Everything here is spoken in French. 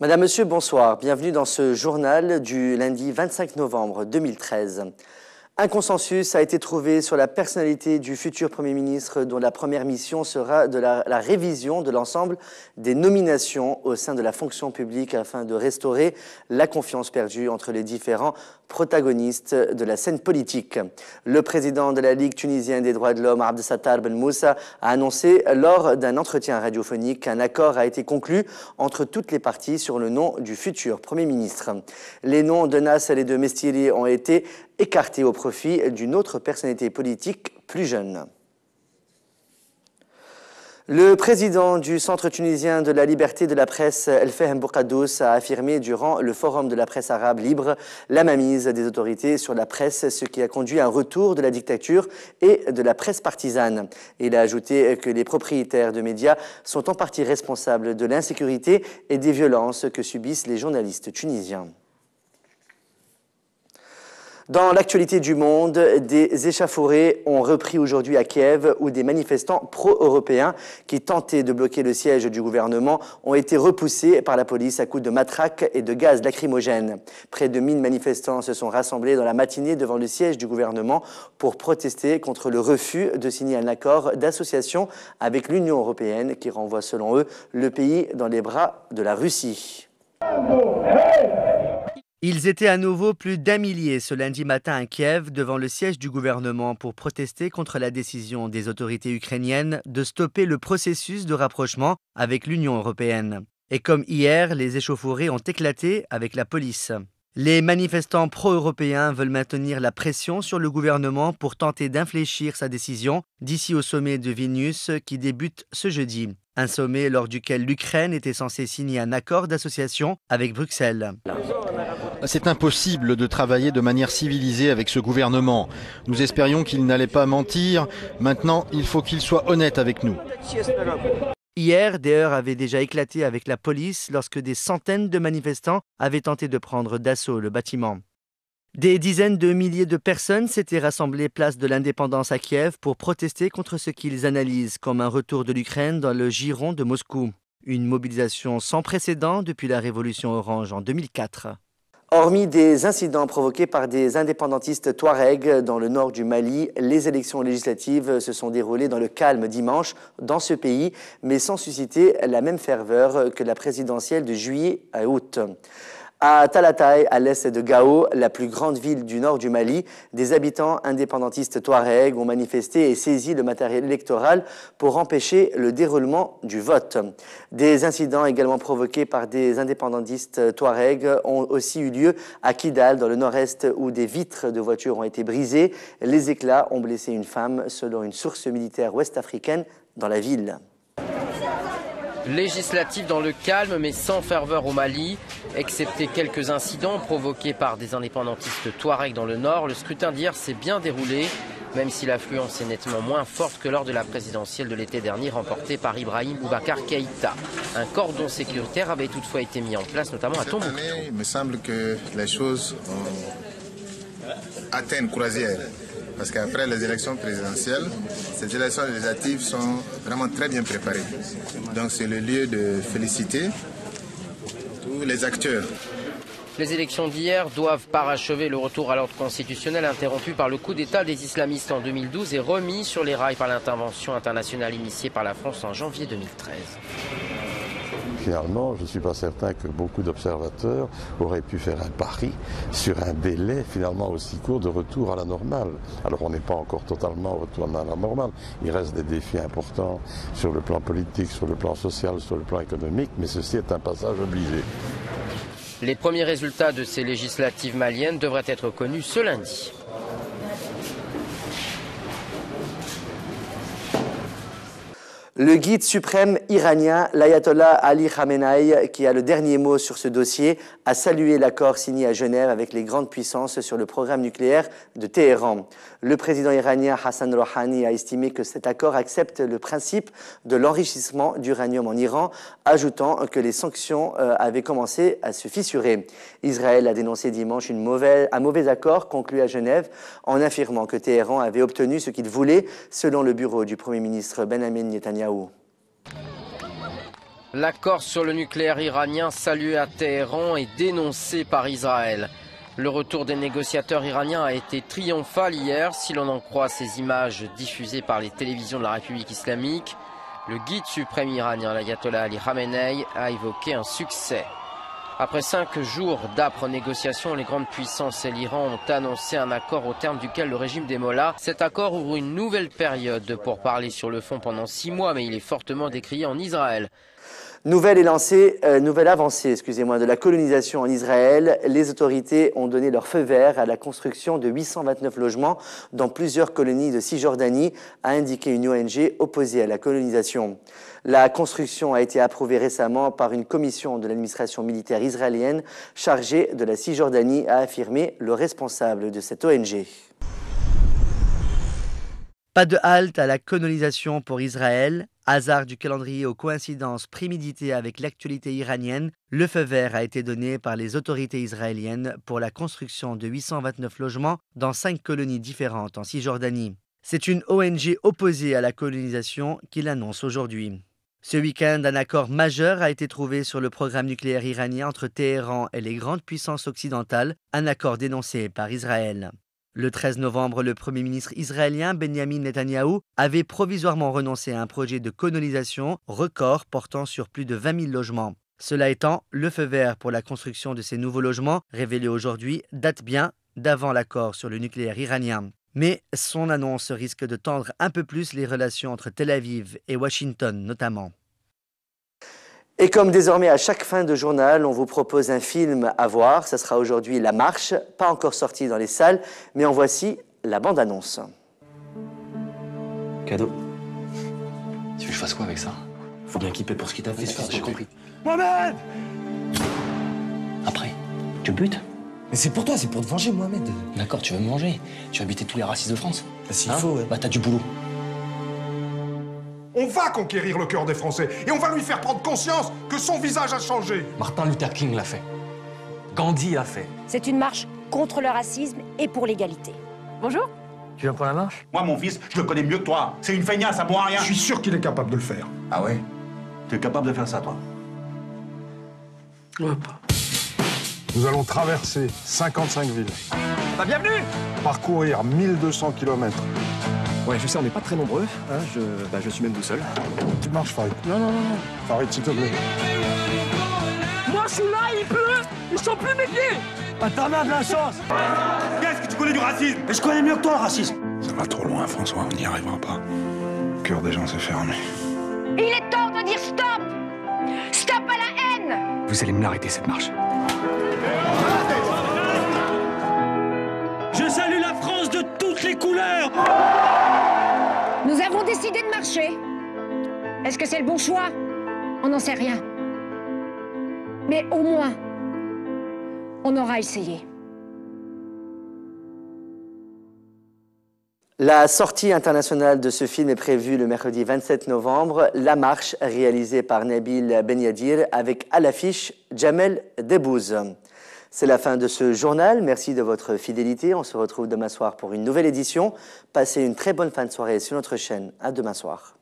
Madame, Monsieur, bonsoir. Bienvenue dans ce journal du lundi 25 novembre 2013. Un consensus a été trouvé sur la personnalité du futur Premier ministre dont la première mission sera de la révision de l'ensemble des nominations au sein de la fonction publique afin de restaurer la confiance perdue entre les différents protagonistes de la scène politique. Le président de la Ligue tunisienne des droits de l'homme, Abdesattar Ben Moussa, a annoncé lors d'un entretien radiophonique qu'un accord a été conclu entre toutes les parties sur le nom du futur Premier ministre. Les noms de Nassel et de Mestiri ont été écartés au profit d'une autre personnalité politique plus jeune. Le président du Centre tunisien de la liberté de la presse, El Fahem Boukaddous, a affirmé durant le forum de la presse arabe libre la mainmise des autorités sur la presse, ce qui a conduit à un retour de la dictature et de la presse partisane. Il a ajouté que les propriétaires de médias sont en partie responsables de l'insécurité et des violences que subissent les journalistes tunisiens. Dans l'actualité du monde, des échauffourées ont repris aujourd'hui à Kiev où des manifestants pro-européens qui tentaient de bloquer le siège du gouvernement ont été repoussés par la police à coups de matraques et de gaz lacrymogène. Près de 1000 manifestants se sont rassemblés dans la matinée devant le siège du gouvernement pour protester contre le refus de signer un accord d'association avec l'Union européenne qui renvoie selon eux le pays dans les bras de la Russie. Ils étaient à nouveau plus d'1 millier ce lundi matin à Kiev devant le siège du gouvernement pour protester contre la décision des autorités ukrainiennes de stopper le processus de rapprochement avec l'Union européenne. Et comme hier, les échauffourées ont éclaté avec la police. Les manifestants pro-européens veulent maintenir la pression sur le gouvernement pour tenter d'infléchir sa décision d'ici au sommet de Vilnius qui débute ce jeudi. Un sommet lors duquel l'Ukraine était censée signer un accord d'association avec Bruxelles. C'est impossible de travailler de manière civilisée avec ce gouvernement. Nous espérions qu'il n'allait pas mentir. Maintenant, il faut qu'il soit honnête avec nous. Hier, des heurts avaient déjà éclaté avec la police lorsque des centaines de manifestants avaient tenté de prendre d'assaut le bâtiment. Des dizaines de milliers de personnes s'étaient rassemblées place de l'Indépendance à Kiev pour protester contre ce qu'ils analysent comme un retour de l'Ukraine dans le giron de Moscou. Une mobilisation sans précédent depuis la révolution orange en 2004. Hormis des incidents provoqués par des indépendantistes touaregs dans le nord du Mali, les élections législatives se sont déroulées dans le calme dimanche dans ce pays, mais sans susciter la même ferveur que la présidentielle de juillet à août. À Talatay, à l'est de Gao, la plus grande ville du nord du Mali, des habitants indépendantistes touaregs ont manifesté et saisi le matériel électoral pour empêcher le déroulement du vote. Des incidents également provoqués par des indépendantistes touaregs ont aussi eu lieu à Kidal, dans le nord-est, où des vitres de voitures ont été brisées. Les éclats ont blessé une femme, selon une source militaire ouest-africaine dans la ville. Législative dans le calme mais sans ferveur au Mali. Excepté quelques incidents provoqués par des indépendantistes touaregs dans le nord, le scrutin d'hier s'est bien déroulé, même si l'affluence est nettement moins forte que lors de la présidentielle de l'été dernier remportée par Ibrahim Boubacar Keïta. Un cordon sécuritaire avait toutefois été mis en place, notamment à Tombouctou. Il me semble que les choses ont atteint une croisière. Parce qu'après les élections présidentielles, ces élections législatives sont vraiment très bien préparées. Donc c'est le lieu de féliciter tous les acteurs. Les élections d'hier doivent parachever le retour à l'ordre constitutionnel interrompu par le coup d'État des islamistes en 2012 et remis sur les rails par l'intervention internationale initiée par la France en janvier 2013. Finalement, je ne suis pas certain que beaucoup d'observateurs auraient pu faire un pari sur un délai finalement aussi court de retour à la normale. Alors on n'est pas encore totalement retourné à la normale. Il reste des défis importants sur le plan politique, sur le plan social, sur le plan économique, mais ceci est un passage obligé. Les premiers résultats de ces législatives maliennes devraient être connus ce lundi. Le guide suprême iranien, l'ayatollah Ali Khamenei, qui a le dernier mot sur ce dossier, a salué l'accord signé à Genève avec les grandes puissances sur le programme nucléaire de Téhéran. Le président iranien Hassan Rouhani a estimé que cet accord accepte le principe de l'enrichissement d'uranium en Iran, ajoutant que les sanctions avaient commencé à se fissurer. Israël a dénoncé dimanche un mauvais accord conclu à Genève en affirmant que Téhéran avait obtenu ce qu'il voulait, selon le bureau du Premier ministre Benjamin Netanyahou. L'accord sur le nucléaire iranien salué à Téhéran et dénoncé par Israël. Le retour des négociateurs iraniens a été triomphal hier, si l'on en croit ces images diffusées par les télévisions de la République islamique. Le guide suprême iranien, l'ayatollah Ali Khamenei, a évoqué un succès. Après 5 jours d'âpres négociations, les grandes puissances et l'Iran ont annoncé un accord au terme duquel le régime des Mollahs. Cet accord ouvre une nouvelle période de pourparlers sur le fond pendant 6 mois, mais il est fortement décrié en Israël. Nouvelle avancée de la colonisation en Israël. Les autorités ont donné leur feu vert à la construction de 829 logements dans plusieurs colonies de Cisjordanie, a indiqué une ONG opposée à la colonisation. La construction a été approuvée récemment par une commission de l'administration militaire israélienne chargée de la Cisjordanie, a affirmé le responsable de cette ONG. Pas de halte à la colonisation pour Israël. Hasard du calendrier aux coïncidences préméditées avec l'actualité iranienne, le feu vert a été donné par les autorités israéliennes pour la construction de 829 logements dans 5 colonies différentes en Cisjordanie. C'est une ONG opposée à la colonisation qui l'annonce aujourd'hui. Ce week-end, un accord majeur a été trouvé sur le programme nucléaire iranien entre Téhéran et les grandes puissances occidentales, un accord dénoncé par Israël. Le 13 novembre, le Premier ministre israélien Benjamin Netanyahou avait provisoirement renoncé à un projet de colonisation record portant sur plus de 20 000 logements. Cela étant, le feu vert pour la construction de ces nouveaux logements, révélé aujourd'hui, date bien d'avant l'accord sur le nucléaire iranien. Mais son annonce risque de tendre un peu plus les relations entre Tel Aviv et Washington notamment. Et comme désormais à chaque fin de journal, on vous propose un film à voir. Ça sera aujourd'hui La Marche, pas encore sorti dans les salles, mais en voici la bande-annonce. Cadeau. Tu veux que je fasse quoi avec ça? Faut bien qu'il paie pour ce qu'il t'a fait, j'ai compris. Mohamed! Après, tu le butes? Mais c'est pour toi, c'est pour te venger, Mohamed. D'accord, tu veux me manger. Tu vas buter tous les racistes de France. Bah, s'il faut, ouais. Bah, t'as du boulot. On va conquérir le cœur des Français et on va lui faire prendre conscience que son visage a changé. Martin Luther King l'a fait. Gandhi l'a fait. C'est une marche contre le racisme et pour l'égalité. Bonjour. Tu viens pour la marche? Moi, mon fils, je le connais mieux que toi. C'est une feignasse, ça boit rien. Je suis sûr qu'il est capable de le faire. Ah ouais? Tu es capable de faire ça, toi? Hop. Nous allons traverser 55 villes. Bah, bienvenue! Parcourir 1200 km. Ouais, je sais, on n'est pas très nombreux. Hein, je suis même tout seul. Tu marches, Farid? Non. Farid, s'il te plaît. Moi, je suis là, il pleut! Ils sont plus mes pieds! Ah, t'en as de la chance! Qu'est-ce que tu connais du racisme? Mais je connais mieux que toi, le racisme! Ça va trop loin, François, on n'y arrivera pas. Le cœur des gens s'est fermé. Il est temps de dire stop! Stop à la haine! Vous allez me l'arrêter, cette marche. Je salue la France de toutes les couleurs! Nous avons décidé de marcher. Est-ce que c'est le bon choix? On n'en sait rien. Mais au moins, on aura essayé. La sortie internationale de ce film est prévue le mercredi 27 novembre. La Marche, réalisée par Nabil Benyadir, avec à l'affiche Jamel Debbouze. C'est la fin de ce journal. Merci de votre fidélité. On se retrouve demain soir pour une nouvelle édition. Passez une très bonne fin de soirée sur notre chaîne. À demain soir.